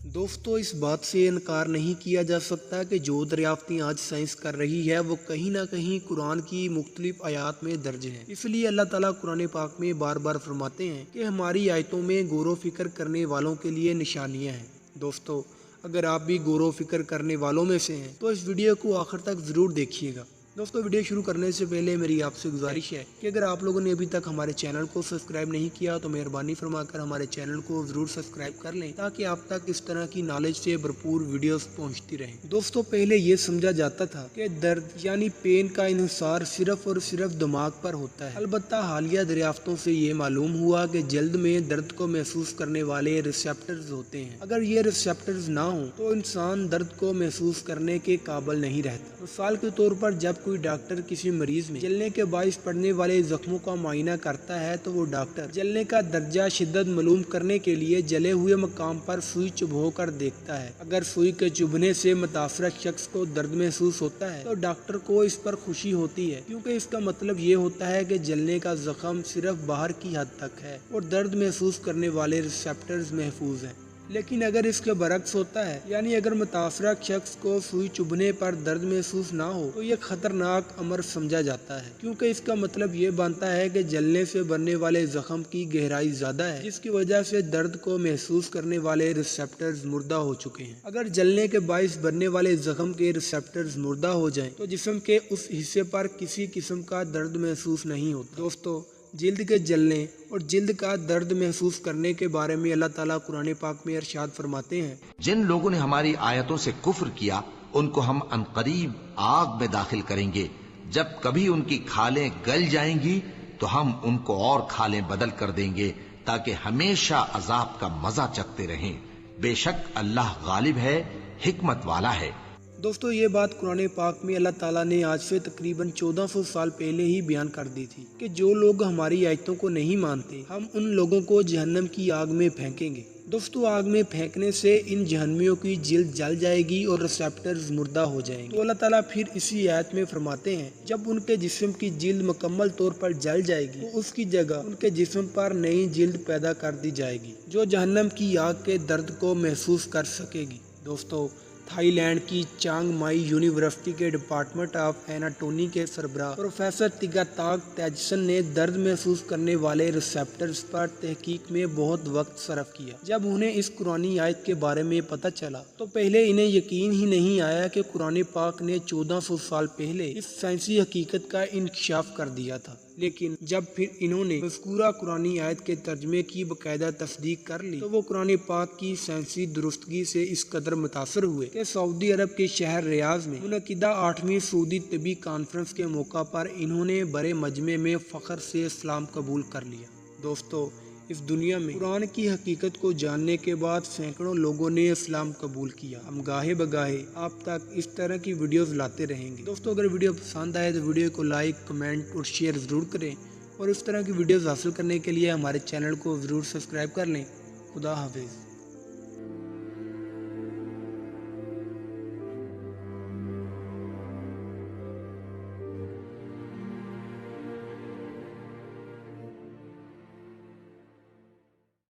दोस्तों, इस बात से इनकार नहीं किया जा सकता कि जो दरियाफ्तें आज साइंस कर रही है वो कहीं ना कहीं कुरान की मुख्तलिफ आयात में दर्ज हैं। इसलिए अल्लाह ताला कुरान पाक में बार बार फरमाते हैं कि हमारी आयतों में गौर व फिक्र करने वालों के लिए निशानियां हैं। दोस्तों, अगर आप भी गौर व फिक्र करने वालों में से हैं तो इस वीडियो को आखिर तक ज़रूर देखिएगा। दोस्तों, वीडियो शुरू करने से पहले मेरी आपसे गुजारिश है कि अगर आप लोगों ने अभी तक हमारे चैनल को सब्सक्राइब नहीं किया तो मेहरबानी फरमाकर हमारे चैनल को ज़रूर सब्सक्राइब कर लें ताकि आप तक इस तरह की नॉलेज से भरपूर वीडियोस पहुंचती रहें। दोस्तों, पहले ये समझा जाता था कि दर्द यानी पेन का इन्हिसार सिर्फ और सिर्फ दिमाग पर होता है। अलबत्ता हालिया दरियाफ्तों से ये मालूम हुआ कि जल्द में दर्द को महसूस करने वाले रिसेप्टर्स होते हैं। अगर ये रिसेप्टर्स ना हो तो इंसान दर्द को महसूस करने के काबिल नहीं रहता। मिसाल के तौर पर जब कोई डॉक्टर किसी मरीज में जलने के बाइस पड़ने वाले जख्मों का मुआयना करता है तो वो डॉक्टर जलने का दर्जा शिद्दत मालूम करने के लिए जले हुए मकाम पर सुई चुभो कर देखता है। अगर सुई के चुभने से मुतासरा शख्स को दर्द महसूस होता है तो डॉक्टर को इस पर खुशी होती है, क्योंकि इसका मतलब ये होता है कि जलने का जख्म सिर्फ बाहर की हद तक है और दर्द महसूस करने वाले रिसेप्टर्स महफूज हैं। लेकिन अगर इसके बरक्स होता है, यानी अगर मुतासरा शख्स को सुई चुभने पर दर्द महसूस ना हो तो यह खतरनाक अमर समझा जाता है, क्योंकि इसका मतलब ये बनता है कि जलने से बनने वाले जख्म की गहराई ज्यादा है, जिसकी वजह से दर्द को महसूस करने वाले रिसेप्टर्स मुर्दा हो चुके हैं। अगर जलने के बाइस बनने वाले जख्म के रिसेप्टर्स मुर्दा हो जाएं तो जिस्म के उस हिस्से पर किसी किस्म का दर्द महसूस नहीं होता। दोस्तों, जिल्द के जलने और जिल्द का दर्द महसूस करने के बारे में अल्लाह ताला कुरान पाक में इरशाद फरमाते हैं, जिन लोगों ने हमारी आयतों से कुफ्र किया उनको हम अनकरीब आग में दाखिल करेंगे। जब कभी उनकी खालें गल जाएंगी तो हम उनको और खालें बदल कर देंगे ताकि हमेशा अजाब का मजा चखते रहें। बेशक अल्लाह गालिब है, हिकमत वाला है। दोस्तों, ये बात कुरान पाक में अल्लाह ताला ने आज से तकरीबन 1400 साल पहले ही बयान कर दी थी कि जो लोग हमारी आयतों को नहीं मानते हम उन लोगों को जहन्नम की आग में फेंकेंगे। दोस्तों, आग में फेंकने से इन जहन्नमियों की जिल्द जल जाएगी और रिसेप्टर्स मुर्दा हो जाएंगे। तो अल्लाह ताला फिर इसी आयत में फरमाते हैं, जब उनके जिस्म की जिल्द मुकम्मल तौर पर जल जाएगी तो उसकी जगह उनके जिस्म पर नई जिल्द पैदा कर दी जाएगी जो जहन्नम की आग के दर्द को महसूस कर सकेगी। दोस्तों, थाईलैंड की चांग माई यूनिवर्सिटी के डिपार्टमेंट ऑफ एनाटॉमी के सरबराह प्रोफेसर तिगाताक तेजसन ने दर्द महसूस करने वाले रिसेप्टर्स पर तहकीक में बहुत वक्त सर्फ किया। जब उन्हें इस कुरानी आयत के बारे में पता चला तो पहले इन्हें यकीन ही नहीं आया कि कुरान पाक ने 1400 साल पहले इस साइंसी हकीकत का इंकशाफ कर दिया था। लेकिन जब फिर इन्होंने मज़कूरा कुरानी आयत के तर्जमे की बाकायदा तस्दीक कर ली तो वो कुरान पाक की साइंसी दुरुस्तगी से इस कदर मुतासर हुए कि सऊदी अरब के शहर रियाज में मुनक़िदा 8वीं सऊदी तबी कॉन्फ्रेंस के मौका पर इन्होंने बड़े मजमे में फ़ख्र से इस्लाम कबूल कर लिया। दोस्तों, इस दुनिया में कुरान की हकीकत को जानने के बाद सैकड़ों लोगों ने इस्लाम कबूल किया। हम गाहे बगाहे आप तक इस तरह की वीडियोस लाते रहेंगे। दोस्तों, अगर वीडियो पसंद आए तो वीडियो को लाइक, कमेंट और शेयर ज़रूर करें और इस तरह की वीडियोस हासिल करने के लिए हमारे चैनल को ज़रूर सब्सक्राइब कर लें। खुदा हाफिज़।